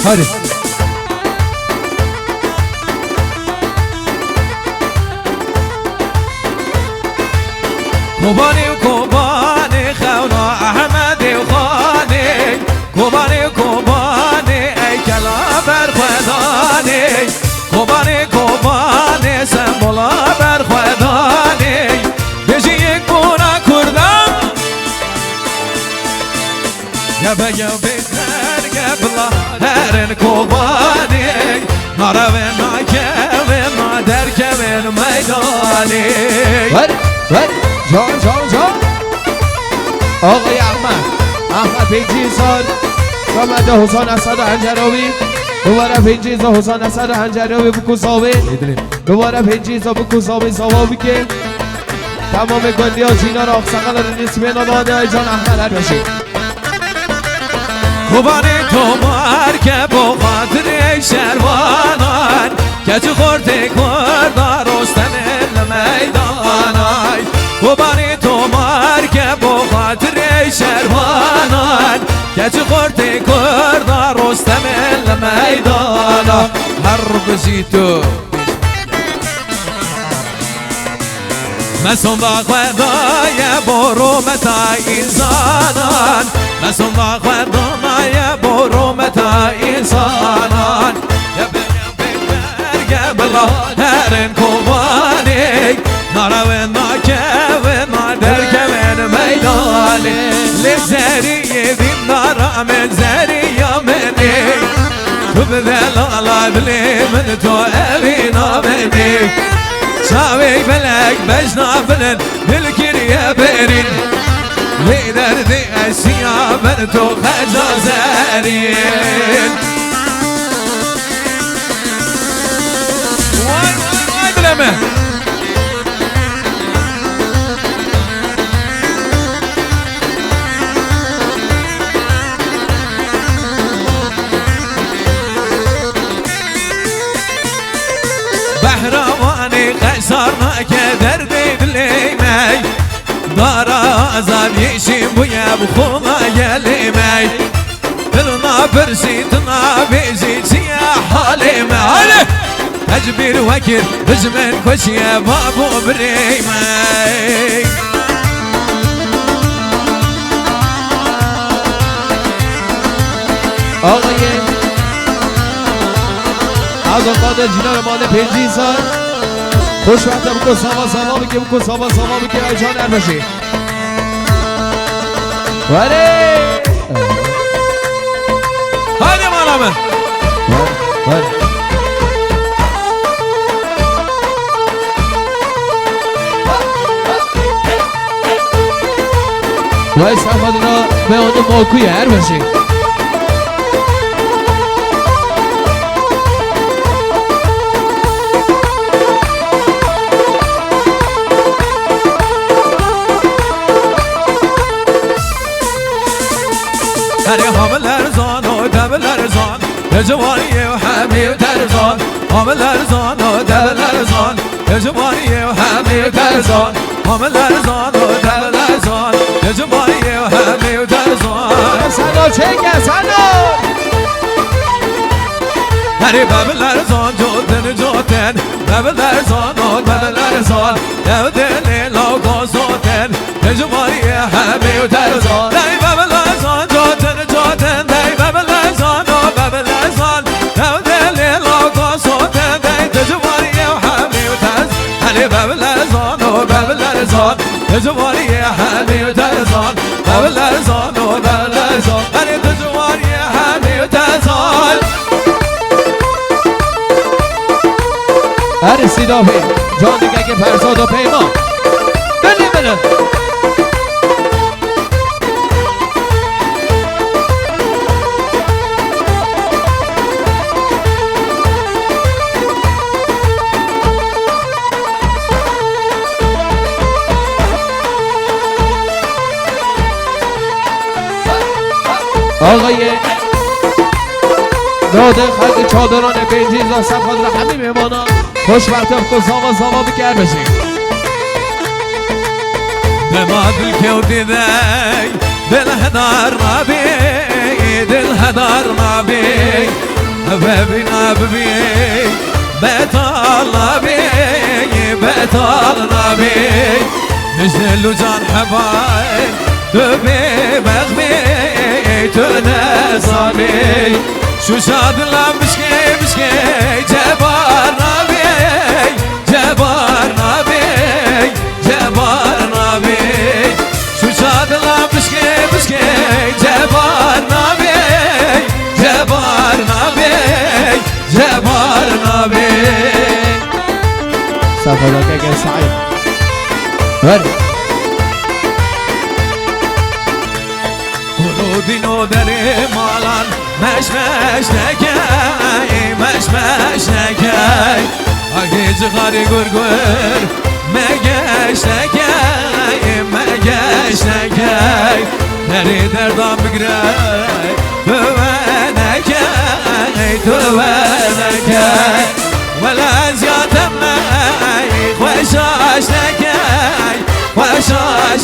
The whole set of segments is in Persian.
هاري كوباني وكوباني خونا احمد وخاني كوباني وكوباني اي كلا برخداني كوباني كوباني سمبولا برخداني بيجي يكونا كردان يبا يبا قبل هرن كوباني ناروينا كوينا در كوين ميداني ور جان آقای احمد پیجیزان رمده حسین اسد هنجراوی دوباره پیجیزا حسین اسد هنجراوی بکو ساوی دوباره پیجیزا بکو ساوی سواوی که تمام گندی ها جینا را اقسقل رو نسبه نماده جان احمد هر بشید کوبانی تو مار با خاطر شروانان که چه خورده کردار رستم میدانای کوبانی تو مار با خاطر شروانان که چه خورده کردار رستم میدانای هر بزی تو مسون با خدای برو متا انسانان مسون با خدای برو متا انسانان یا برگ بلا هرن کوبانی نارو ناکه نادر کمن میدانی لزری دین نارم زری یامنی تو بدلالا بلی من تو اوینا منی شاوي بلك بجنافن بالكريا بيرين لي دردي اشياء بنتو خجازارين واي بلمه بحرواني خسرنا كدردي بليمي دار عذاب يشي بويا بخوما يليمي دلنا برسيتنا بيزيد يا حاليمي هلا اجبر وكر بزمن كوشيا بابو بريمي آقای از آقاد جنار مال پیجیزان خوش وقت بکن سوا بگی بکن سوا بگی ای جان هر بشی وره هاده مالامه وره وای سماد را به آن ماکوی هر بشی هري حامل ارزان و دبل ارزان جوانی و حمی و ترزان حامل ارزان و دبل ارزان جوانی و حمی و ترزان حامل ارزان و دبل ارزان جوانی و حمی و ترزان سنو چنگه سنو هري ببل ارزان جوتن ببل ارزان و دبل ارزان دل لاغا زوتن جوانی و حمی و ترزان دای ببل ارزان جوتن دای ببل ارزان و ببل ارزان دل لاغا زوتن دای جوانی و حمی و ترزان هري ببل ارزان و ببل ارزان جوانی و حمی و ترزان ببل ارزان و ببل ارزان هري جوانی و حمی و ترزان هر سیدا پی جان دیگه که فرزاد و پیما دلی بله آقای داده خلق چادران بنجیز و صفحات را همه میمانان خوش وقت بکن ساوا بکر بشید دما دل کودی دی دل هدار نبی دل هدار نبی ببینا ببی بطال نبی بطال نبی مجد لجان حباي تبي بغبي تنزاني شو شاد لا مشكي جبار نبي جبار نبي جبار نبي شو شاد لا مشكي جبار نبي جبار نبي جبار نبي سفرك يا سعيد هري دینو دری مالان مش نکی اگه جغاری گرگر مگش نکی دری دردان بگره تو نکی ولا زیادم خوشاش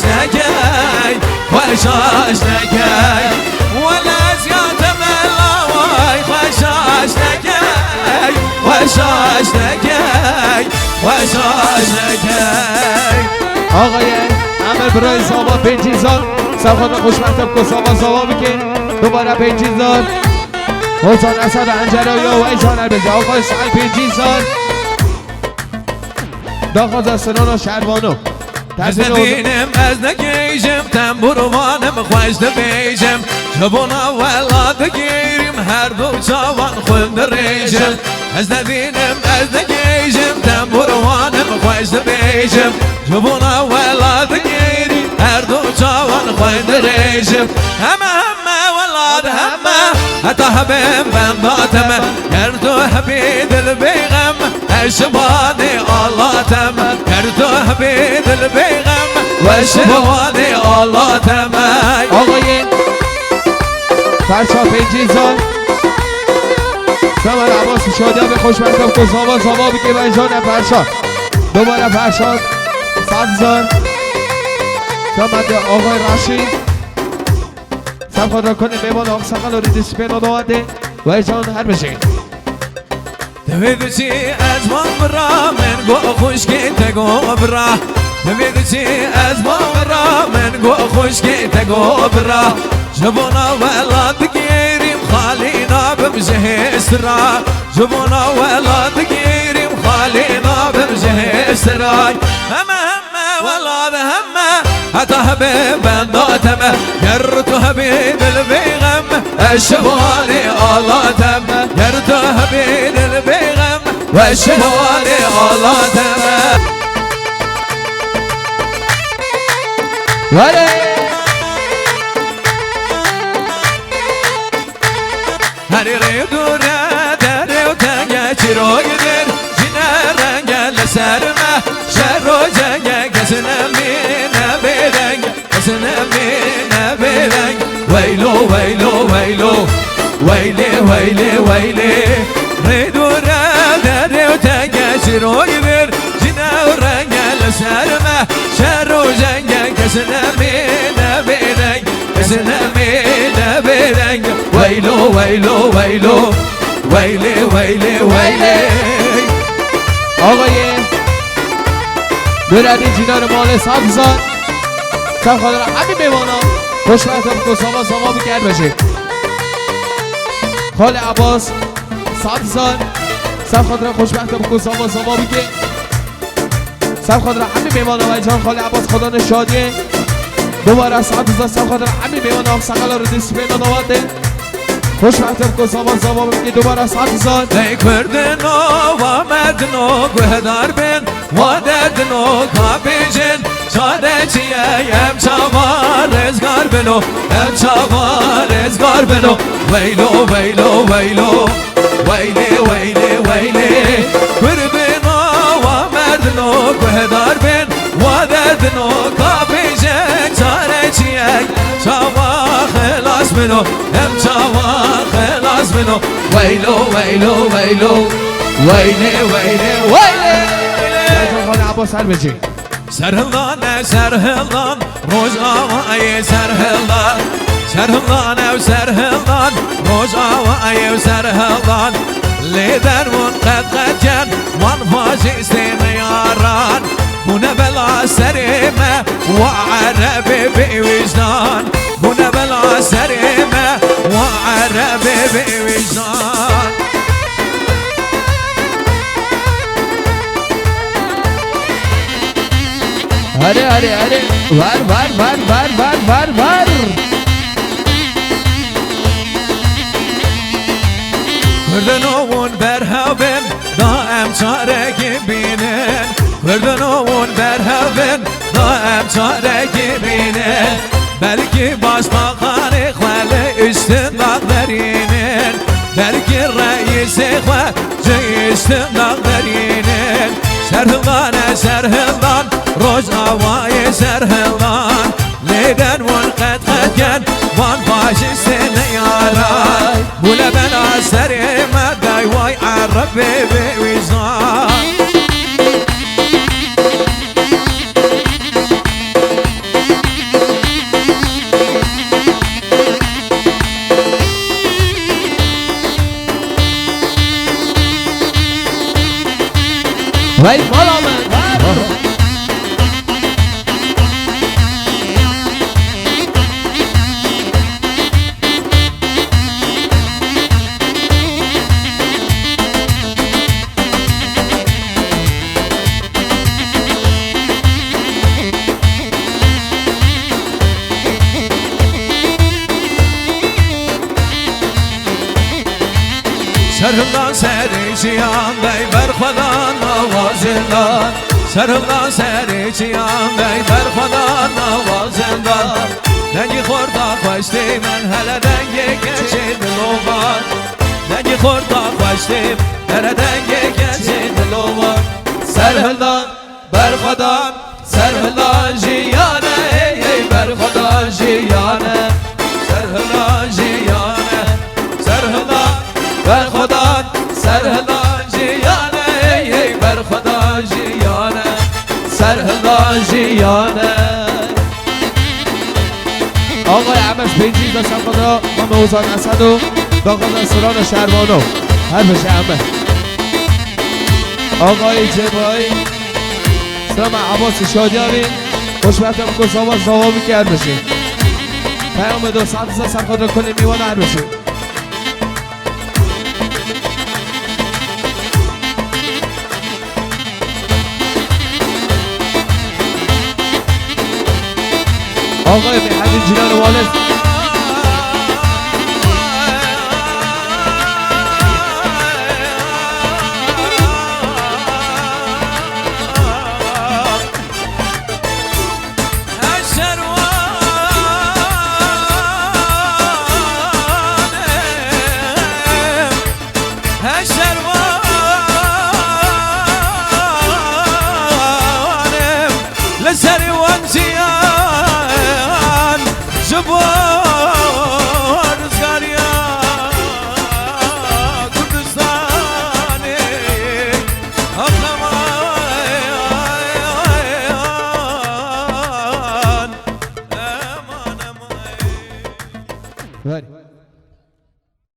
نکی خوشاش نکی ولا زیادة ملاوي خوشاش نکی آقای عمل برای ساوا پنجیزان سفر خوشمکتب که ساوا بکن دوباره پنجیزان حسان اسد انجرایی و ایشان البجه آقای سعی پنجیزان داخل از سنان و شهروانو از ندینم از نگیجم تنبروانم خوش دبیجم جبونا ولاد گیریم هر دو جوان خود ریجم از ندینم از نگیجم تنبروانم خوش دبیجم جبونا ولاد گیریم هر دو جوان خود ریجم همه ولاد همه حتی حبیم بنداتم هر دو حبی دل بیغم شباني الله تم كرتوه بيد البيغم وشباني الله تم آقای فرشا پیجیزان سمر عباس شاده به خوشمکتب که ساوا بگه بجان فرشا دوباره فرشا سبزان سمر آقای رشید سب خود را کنه میمان آق سقل و ریدیس پینا دواده و ایجان هر بشه تبيدشي أزمان برا من قو خوشكي تقو برا تبيدشي أزمان برا من قو خوشكي تقو برا جبونا ولا تقيري مخالينا بمجه سرا جبونا ولا تقيري مخالينا بمجه سرا هم ولا هم حتى حبيب بنداتم يرتو حبيب البيغم الشباني الله تم يرتو حبيب البيغم والشباني الله تم ولی هری ریدو ردری و تنگه چی رو گدر جنه رنگه لسرمه شر و جنگه کسنمی نبیدنگ کسنمی نبیدنگ ویلو ویلو ویلو ویلی ویلی ویلی ریدو ردری و تنگه چی رو گدر جنه رنگه لسرمه شر و جنگه کسنمی نبیدنگ کسنمی نبیدنگ ویلو ویلو ویلو ویلی ویلی ویلی آقای برادی جینار مال سبزان سب خود را همین میمانا خوشمکتب که ساوا بگرد بشه خال عباس سبزان سب خود را خوشمکتب که ساوا بگه سب خود را همین میمانا و جان خال عباس خدا نشادیه دوباره سبزان سب خود را همین میمانا سقل رو دیسپینا دواده خوشمکتب که ساوا بگه دوباره سبزان ای کردنو و مردنو گهدار بین و دردنو کابیجن چاره چیه ام چاوار ازگار بنو ام چاوار ازگار بنو ویلو ویلو ویلو ویلی ویلی ویلی کردنو و مردنو گهدار بین و دردنو کابیجن چاره چیه چاوار خلاص بنو ام چاوار خلاص بنو ویلو ویلو ویلو ویلی ویلی ویلی خال عباس هر بجی سرهلان سرهلان روز آوای سرهلان سرهلان او سرهلان روز آوای و سرهلان لیدر من قد کن من فازی سینیاران بونه بلا سریمه و عربی بی وجدان بونه بلا سریمه و عربی بی وجدان هره هره هره ور کردنون برهبن دائم چارگی بینن کردنون برهبن دائم چارگی بینن بلکی başbakanı خواله استناق درینن بلکی رئیس خواله استناق درینن سرهلان سرهلان روز آوای سرهلان لیدن ون قد کن وان فاشستن یاران بوله بنا سریم دایوای عربی به ویزان وای بالا من سرهلان سری چیان دی بر خدا نوازندان سرهلان سری چیان دی بر خدا نوازندان دنگی خوردا خوشتی من هلا دنگی کشی دلوان دنگی خوردا خوشتی هلا دنگی کشی دلوان سرهلان بر خدا سرهلان جیانه ای بر خدا جیانه سرهلان جیانه سرهلان بر خدا سرهلان جیانه ای بر خدا جیانه سرهلان جیانه آقای عمش بینجی داشتم خدا مام حسین اسد و داخل سران شهربانو هر بشه همه آقای جبایی سلام عباس شادیانی خوشبختم که ساواز دوامی که هر بشه پیام دو ساعت سر خود را کلی میوان هر بشه آقای مهدی جیلان والد